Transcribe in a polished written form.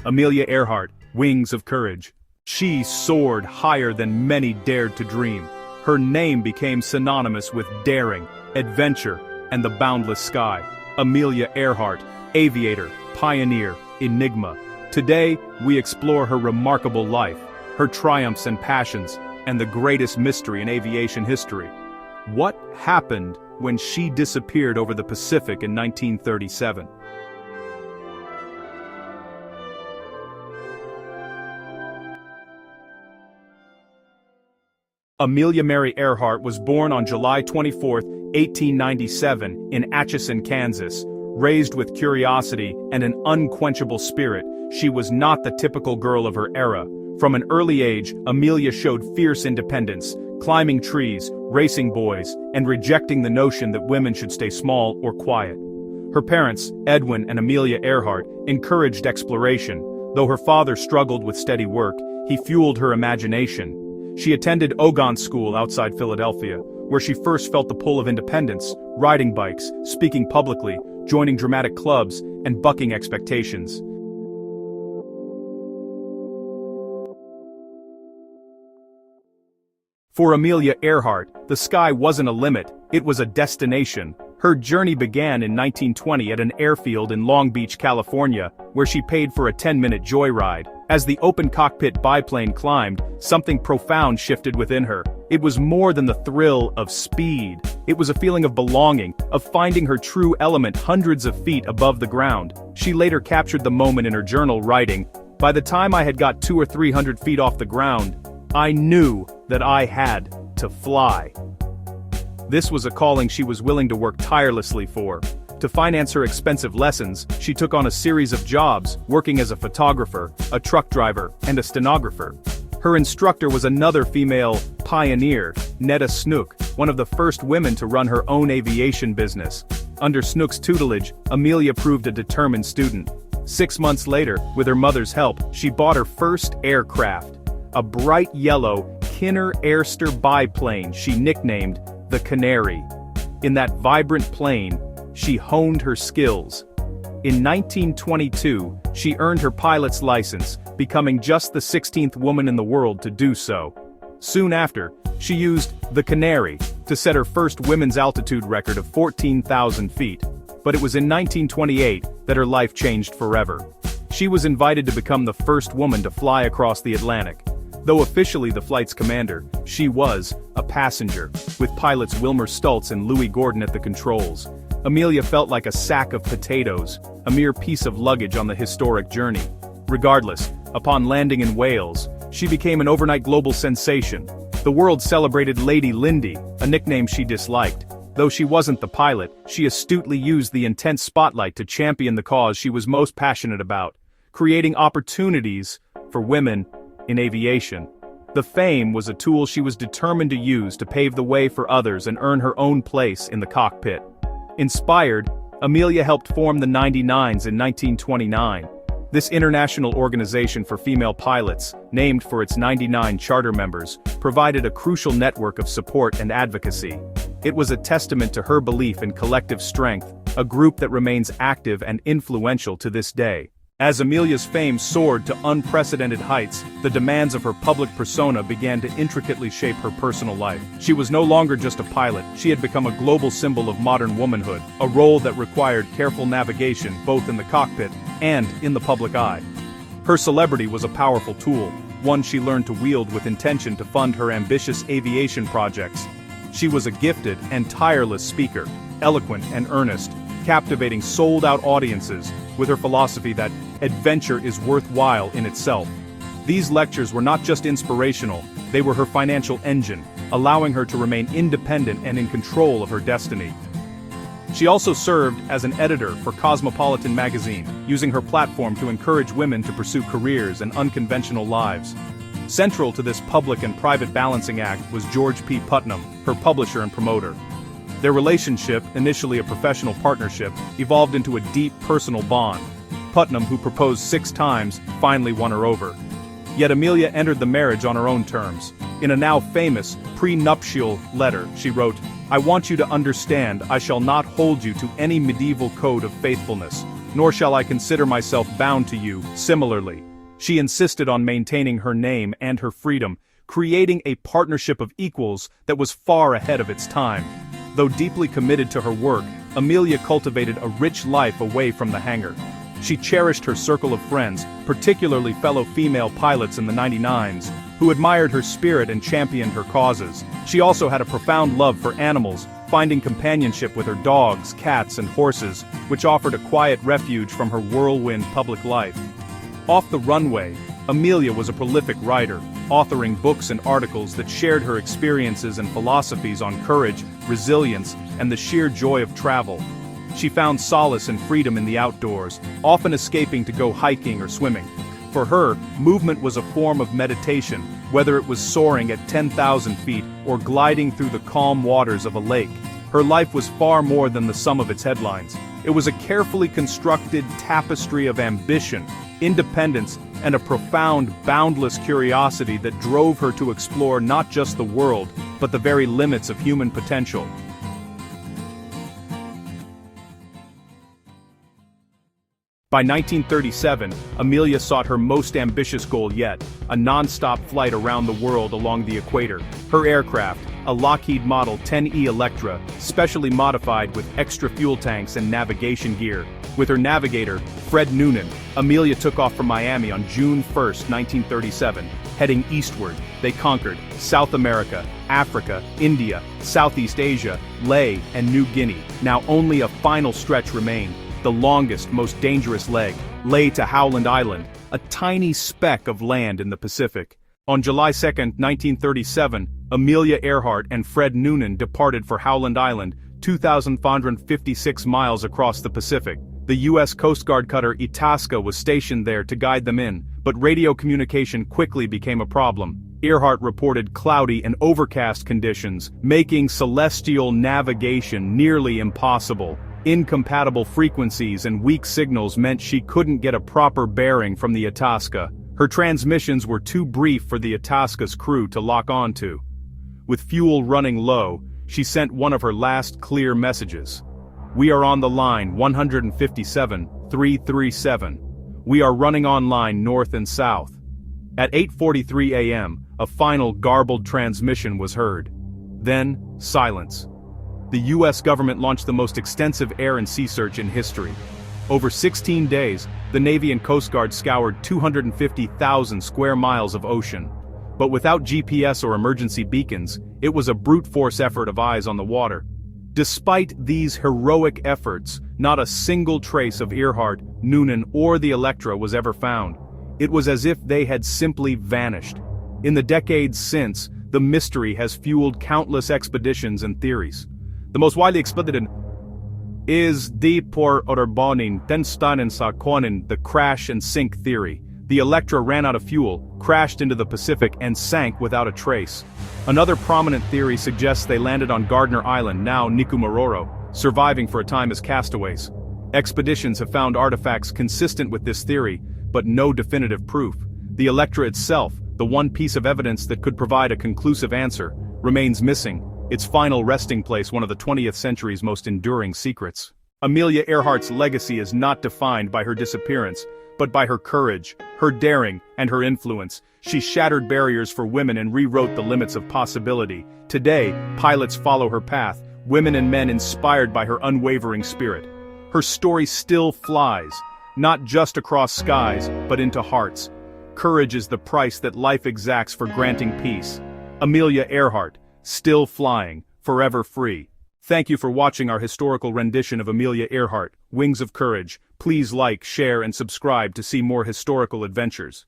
Amelia Earhart, wings of courage. She soared higher than many dared to dream. Her name became synonymous with daring, adventure, and the boundless sky. Amelia Earhart, aviator, pioneer, enigma. Today, we explore her remarkable life, her triumphs and passions, and the greatest mystery in aviation history. What happened when she disappeared over the Pacific in 1937? Amelia Mary Earhart was born on July 24, 1897, in Atchison, Kansas. Raised with curiosity and an unquenchable spirit, she was not the typical girl of her era. From an early age, Amelia showed fierce independence, climbing trees, racing boys, and rejecting the notion that women should stay small or quiet. Her parents, Edwin and Amelia Earhart, encouraged exploration. Though her father struggled with steady work, he fueled her imagination. She attended Ogon School outside Philadelphia, where she first felt the pull of independence, riding bikes, speaking publicly, joining dramatic clubs, and bucking expectations. For Amelia Earhart, the sky wasn't a limit, it was a destination. Her journey began in 1920 at an airfield in Long Beach, California, where she paid for a 10-minute joyride. As the open cockpit biplane climbed, something profound shifted within her. It was more than the thrill of speed. It was a feeling of belonging, of finding her true element hundreds of feet above the ground. She later captured the moment in her journal, writing, "By the time I had got 200 or 300 feet off the ground, I knew that I had to fly." This was a calling she was willing to work tirelessly for. To finance her expensive lessons, she took on a series of jobs, working as a photographer, a truck driver, and a stenographer. Her instructor was another female pioneer, Netta Snook, one of the first women to run her own aviation business. Under Snook's tutelage, Amelia proved a determined student. 6 months later, with her mother's help, she bought her first aircraft, a bright yellow Kinner Airster biplane she nicknamed the Canary. In that vibrant plane, she honed her skills. In 1922, she earned her pilot's license, becoming just the 16th woman in the world to do so. Soon after, she used the Canary to set her first women's altitude record of 14,000 feet. But it was in 1928 that her life changed forever. She was invited to become the first woman to fly across the Atlantic. Though officially the flight's commander, she was a passenger, with pilots Wilmer Stultz and Louis Gordon at the controls. Amelia felt like a sack of potatoes, a mere piece of luggage on the historic journey. Regardless, upon landing in Wales, she became an overnight global sensation. The world celebrated Lady Lindy, a nickname she disliked. Though she wasn't the pilot, she astutely used the intense spotlight to champion the cause she was most passionate about, creating opportunities for women in aviation. The fame was a tool she was determined to use to pave the way for others and earn her own place in the cockpit. Inspired, Amelia helped form the 99s in 1929. This international organization for female pilots, named for its 99 charter members, provided a crucial network of support and advocacy. It was a testament to her belief in collective strength, a group that remains active and influential to this day. As Amelia's fame soared to unprecedented heights, the demands of her public persona began to intricately shape her personal life. She was no longer just a pilot, she had become a global symbol of modern womanhood, a role that required careful navigation both in the cockpit and in the public eye. Her celebrity was a powerful tool, one she learned to wield with intention to fund her ambitious aviation projects. She was a gifted and tireless speaker, eloquent and earnest, captivating sold-out audiences with her philosophy that adventure is worthwhile in itself. These lectures were not just inspirational, they were her financial engine, allowing her to remain independent and in control of her destiny. She also served as an editor for Cosmopolitan magazine, using her platform to encourage women to pursue careers and unconventional lives. Central to this public and private balancing act was George P. Putnam, her publisher and promoter. Their relationship, initially a professional partnership, evolved into a deep personal bond. Putnam, who proposed 6 times, finally won her over. Yet Amelia entered the marriage on her own terms. In a now famous, prenuptial letter, she wrote, "I want you to understand I shall not hold you to any medieval code of faithfulness. nor shall I consider myself bound to you, similarly. She insisted on maintaining her name and her freedom, creating a partnership of equals that was far ahead of its time. Though deeply committed to her work, Amelia cultivated a rich life away from the hangar. She cherished her circle of friends, particularly fellow female pilots in the 99s, who admired her spirit and championed her causes. She also had a profound love for animals, finding companionship with her dogs, cats, and horses, which offered a quiet refuge from her whirlwind public life. Off the runway, Amelia was a prolific writer, authoring books and articles that shared her experiences and philosophies on courage, resilience, and the sheer joy of travel. She found solace and freedom in the outdoors, often escaping to go hiking or swimming. For her, movement was a form of meditation, whether it was soaring at 10,000 feet or gliding through the calm waters of a lake. Her life was far more than the sum of its headlines. It was a carefully constructed tapestry of ambition, independence, and a profound, boundless curiosity that drove her to explore not just the world, but the very limits of human potential. By 1937, Amelia sought her most ambitious goal yet, a non-stop flight around the world along the equator. Her aircraft, a Lockheed Model 10E Electra, specially modified with extra fuel tanks and navigation gear. With her navigator, Fred Noonan, Amelia took off from Miami on June 1, 1937. Heading eastward, they conquered South America, Africa, India, Southeast Asia, Lae, and New Guinea. Now only a final stretch remained. The longest, most dangerous leg, Lae to Howland Island, a tiny speck of land in the Pacific. On July 2, 1937, Amelia Earhart and Fred Noonan departed for Howland Island, 2,556 miles across the Pacific. The U.S. Coast Guard cutter Itasca was stationed there to guide them in, but radio communication quickly became a problem. Earhart reported cloudy and overcast conditions, making celestial navigation nearly impossible. Incompatible frequencies and weak signals meant she couldn't get a proper bearing from the Itasca. Her transmissions were too brief for the Itasca's crew to lock onto. With fuel running low, she sent one of her last clear messages. "We are on the line 157-337. We are running online north and south." At 8:43 a.m., a final garbled transmission was heard. Then, silence. The U.S. government launched the most extensive air and sea search in history. Over 16 days, the Navy and Coast Guard scoured 250,000 square miles of ocean. But without GPS or emergency beacons, it was a brute force effort of eyes on the water. Despite these heroic efforts, not a single trace of Earhart, Noonan, or the Electra was ever found. It was as if they had simply vanished. In the decades since, the mystery has fueled countless expeditions and theories. The most widely exploited is the por orbonin den stanen sa konen, the crash and sink theory. The Electra ran out of fuel, crashed into the Pacific, and sank without a trace. Another prominent theory suggests they landed on Gardner Island, now Nikumaroro, surviving for a time as castaways. Expeditions have found artifacts consistent with this theory, but no definitive proof. The Electra itself, the one piece of evidence that could provide a conclusive answer, remains missing. Its final resting place one of the 20th century's most enduring secrets. Amelia Earhart's legacy is not defined by her disappearance, but by her courage, her daring, and her influence. She shattered barriers for women and rewrote the limits of possibility. Today, pilots follow her path, women and men inspired by her unwavering spirit. Her story still flies, not just across skies, but into hearts. Courage is the price that life exacts for granting peace. Amelia Earhart, still flying, forever free. Thank you for watching our historical rendition of Amelia Earhart, Wings of Courage. Please like, share, and subscribe to see more historical adventures.